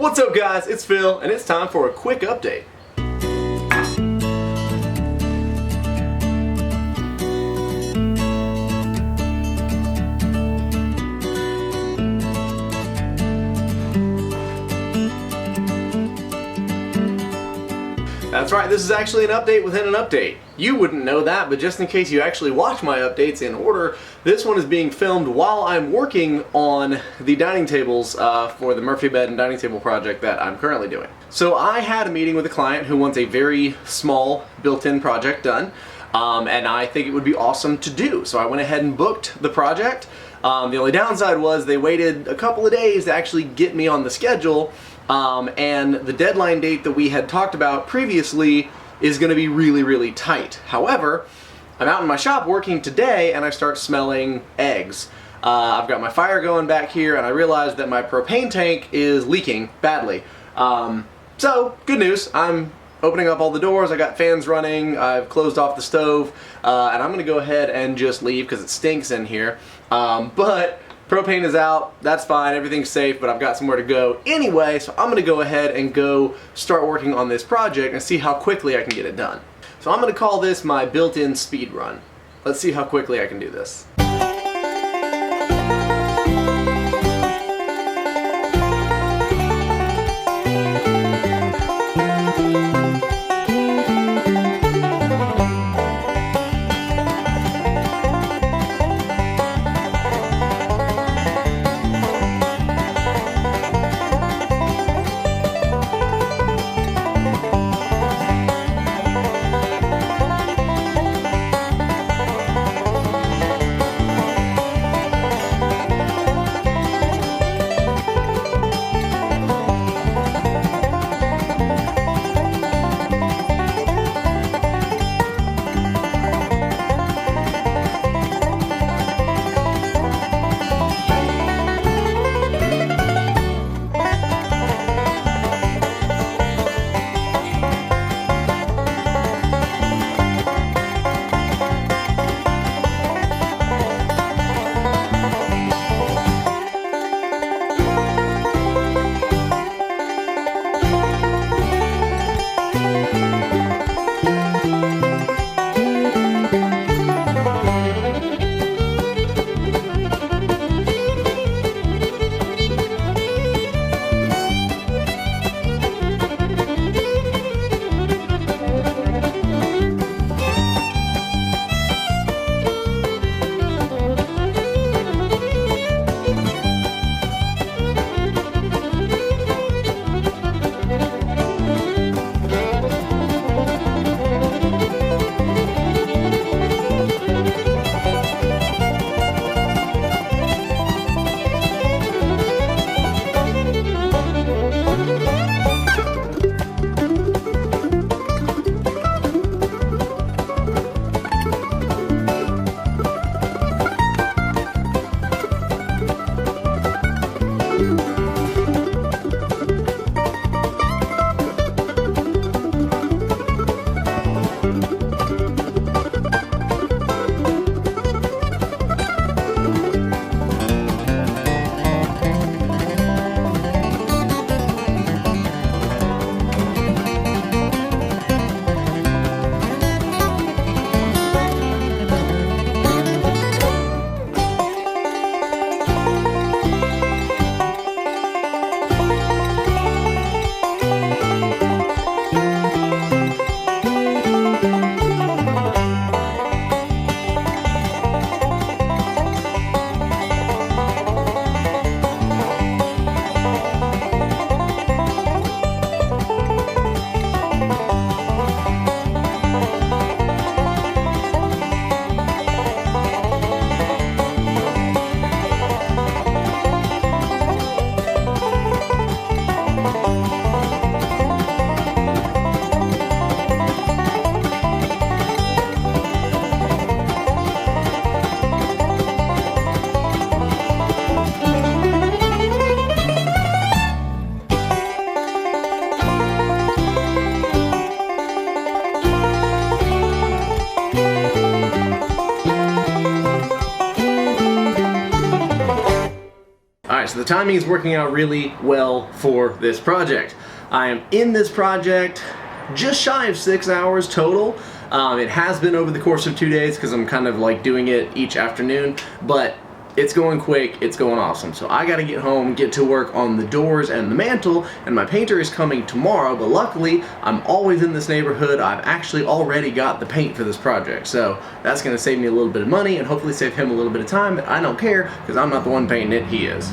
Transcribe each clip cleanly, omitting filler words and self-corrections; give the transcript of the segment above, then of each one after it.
What's up guys, it's Phil and it's time for a quick update. That's right, this is actually an update within an update. You wouldn't know that, but just in case you actually watch my updates in order, this one is being filmed while I'm working on the dining tables for the Murphy bed and dining table project that I'm currently doing. So I had a meeting with a client who wants a very small built-in project done, and I think it would be awesome to do. So I went ahead and booked the project. The only downside was they waited a couple of days to actually get me on the schedule. And the deadline date that we had talked about previously is going to be really tight. However, I'm out in my shop working today and I start smelling eggs. I've got my fire going back here and I realized that my propane tank is leaking badly. So, good news, I'm opening up all the doors, I got fans running, I've closed off the stove, and I'm going to go ahead and just leave because it stinks in here. But propane is out, that's fine, everything's safe, but I've got somewhere to go anyway, so I'm gonna go ahead and go start working on this project and see how quickly I can get it done. So I'm gonna call this my built-in speed run. Let's see how quickly I can do this. timing is working out really well for this project. I am in this project just shy of 6 hours total. It has been over the course of 2 days because I'm kind of like doing it each afternoon, but it's going quick, it's going awesome. So I gotta get home, get to work on the doors and the mantle, and my painter is coming tomorrow, but luckily I'm always in this neighborhood. I've actually already got the paint for this project, so that's gonna save me a little bit of money and hopefully save him a little bit of time, but I don't care because I'm not the one painting it, he is.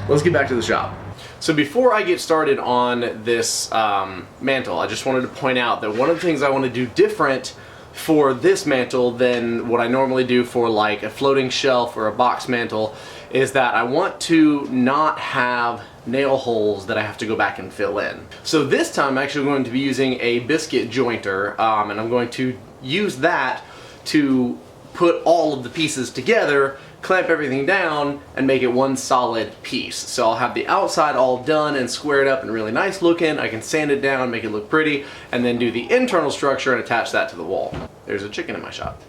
Let's get back to the shop. So before I get started on this mantle, I just wanted to point out that one of the things I want to do different for this mantle than what I normally do for like a floating shelf or a box mantle is that I want to not have nail holes that I have to go back and fill in. So this time I'm actually going to be using a biscuit jointer, and I'm going to use that to put all of the pieces together, clamp everything down, and make it one solid piece. So I'll have the outside all done and squared up and really nice looking. I can sand it down, make it look pretty, and then do the internal structure and attach that to the wall. There's a chicken in my shop.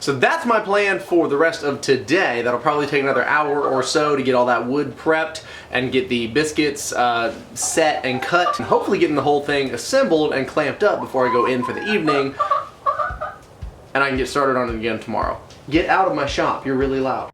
So that's my plan for the rest of today. That'll probably take another hour or so to get all that wood prepped and get the biscuits set and cut, and hopefully getting the whole thing assembled and clamped up before I go in for the evening, and I can get started on it again tomorrow. Get out of my shop, you're really loud.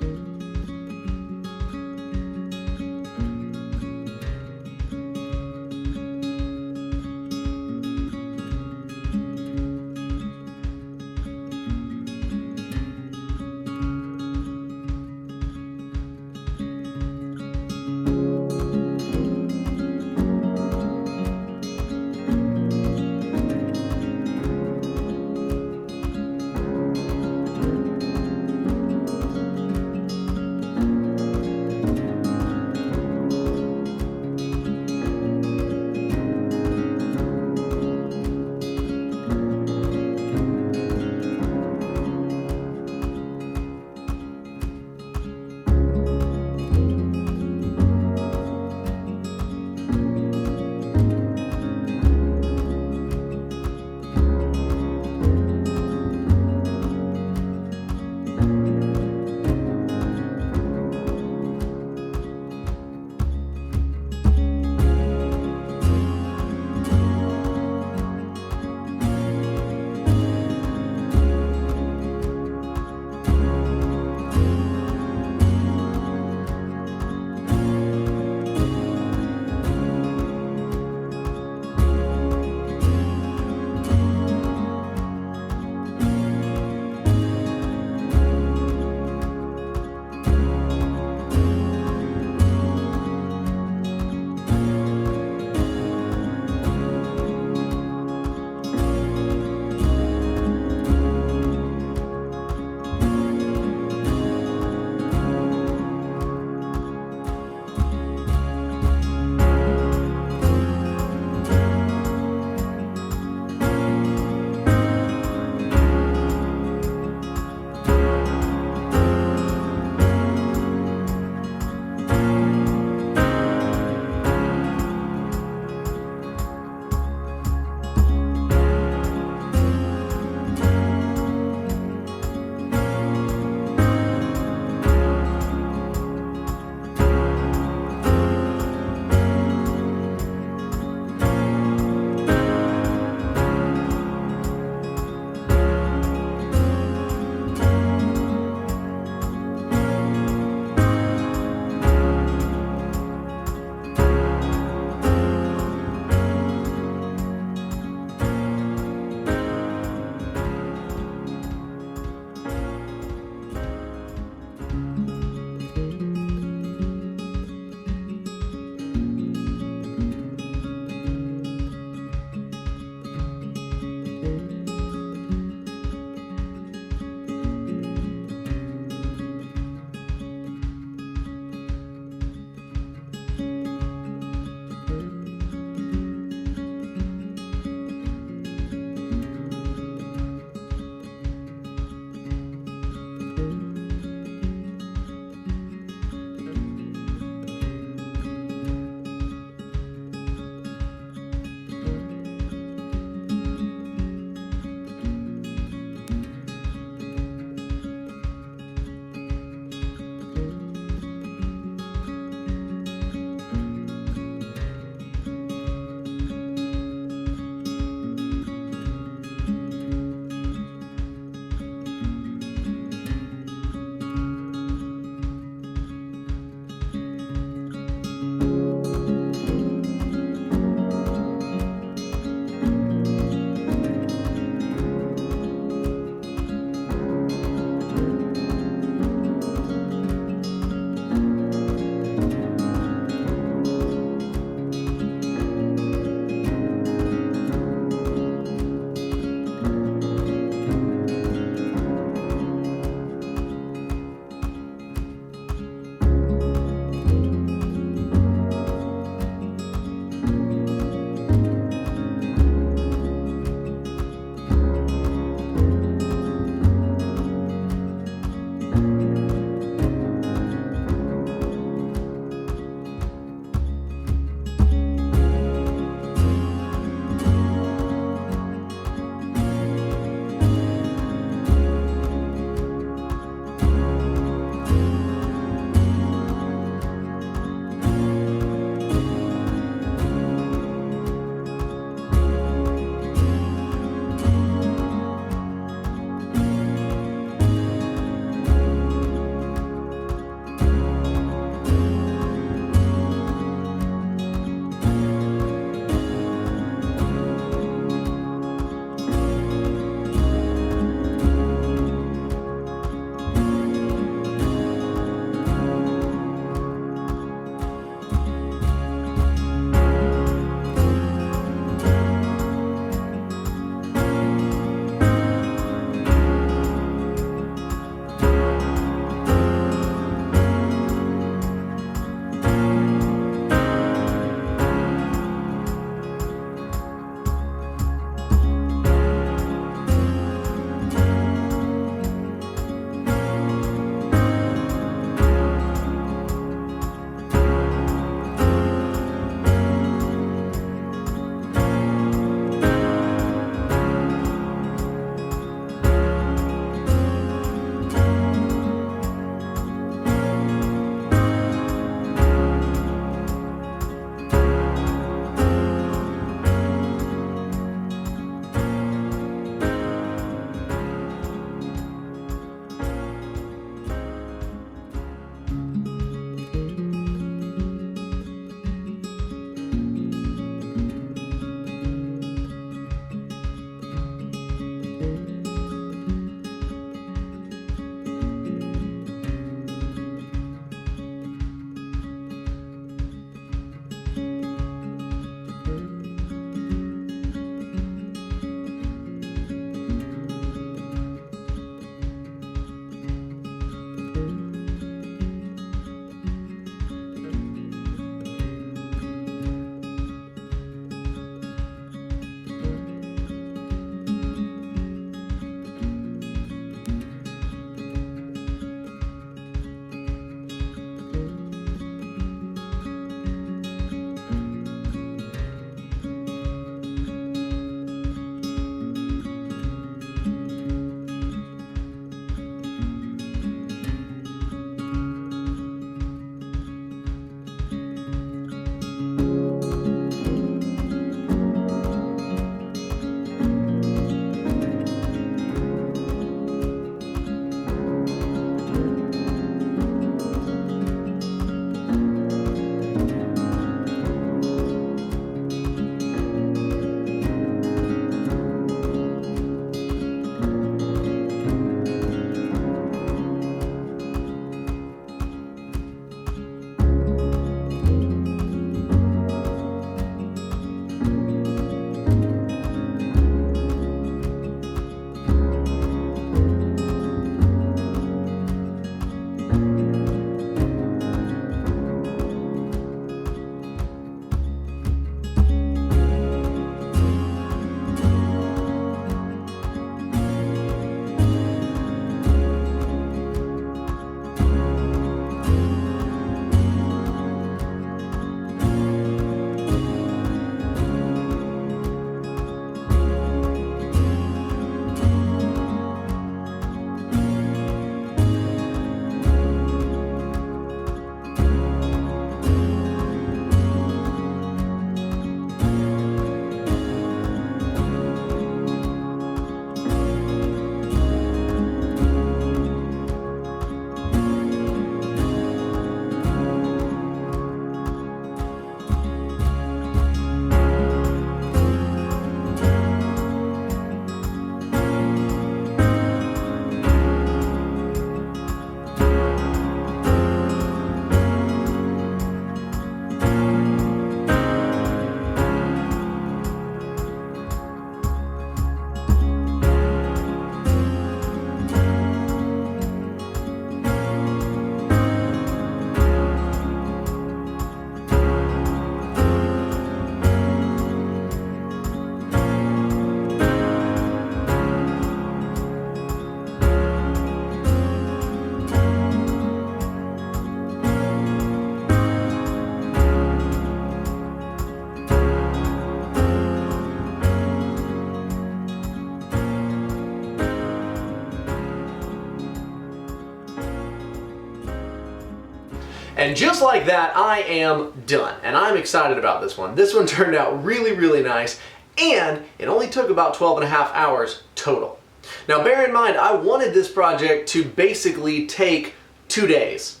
And just like that, I am done. And I'm excited about this one. This one turned out really, really nice. And it only took about 12.5 hours total. Now bear in mind, I wanted this project to basically take 2 days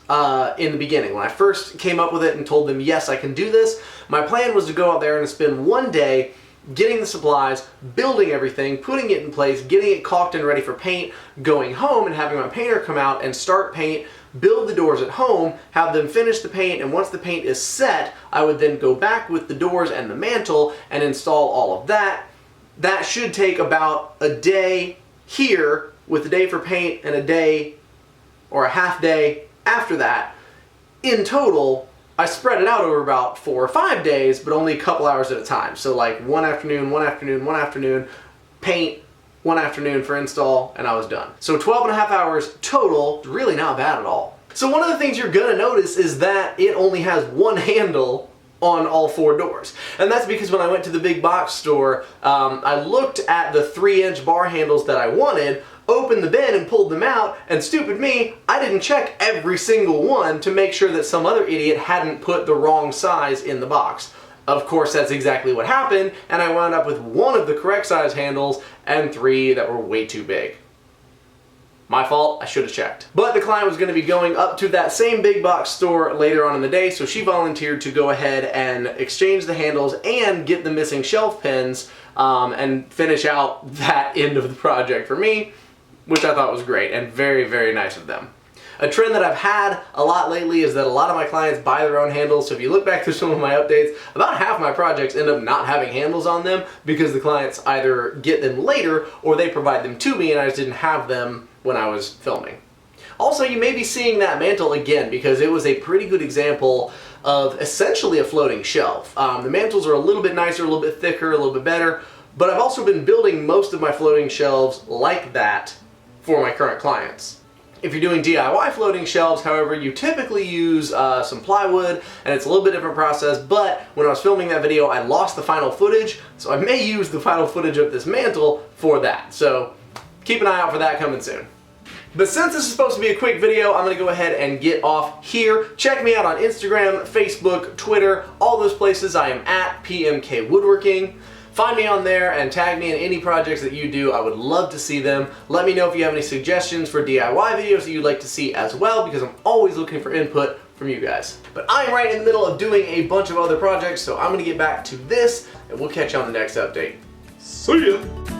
in the beginning. When I first came up with it and told them, yes, I can do this, my plan was to go out there and spend 1 day getting the supplies, building everything, putting it in place, getting it caulked and ready for paint, going home and having my painter come out and start paint, build the doors at home, have them finish the paint, and once the paint is set, I would then go back with the doors and the mantle and install all of that. That should take about a day here, with a day for paint and a day or a half day after that. In total, I spread it out over about 4 or 5 days, but only a couple hours at a time. So like one afternoon, paint, 1 afternoon for install, and I was done. So 12.5 hours total, really not bad at all. So one of the things you're gonna notice is that it only has one handle on all 4 doors. And that's because when I went to the big box store, I looked at the 3-inch bar handles that I wanted, opened the bin and pulled them out, and stupid me, I didn't check every single one to make sure that some other idiot hadn't put the wrong size in the box. Of course, that's exactly what happened, and I wound up with 1 of the correct size handles and 3 that were way too big. My fault, I should have checked. But the client was going to be going up to that same big box store later on in the day, so she volunteered to go ahead and exchange the handles and get the missing shelf pins and finish out that end of the project for me, which I thought was great and very, very nice of them. A trend that I've had a lot lately is that a lot of my clients buy their own handles, so if you look back through some of my updates, about half my projects end up not having handles on them because the clients either get them later or they provide them to me and I just didn't have them when I was filming. Also, you may be seeing that mantle again because it was a pretty good example of essentially a floating shelf. The mantles are a little bit nicer, a little bit thicker, a little bit better, but I've also been building most of my floating shelves like that for my current clients. If you're doing DIY floating shelves, however, you typically use some plywood, and it's a little bit different process, but when I was filming that video, I lost the final footage, so I may use the final footage of this mantle for that. So keep an eye out for that coming soon. But since this is supposed to be a quick video, I'm going to go ahead and get off here. Check me out on Instagram, Facebook, Twitter, all those places. I am at PMK Woodworking. Find me on there and tag me in any projects that you do. I would love to see them. Let me know if you have any suggestions for DIY videos that you'd like to see as well, because I'm always looking for input from you guys. But I'm right in the middle of doing a bunch of other projects, so I'm going to get back to this, and we'll catch you on the next update. See ya!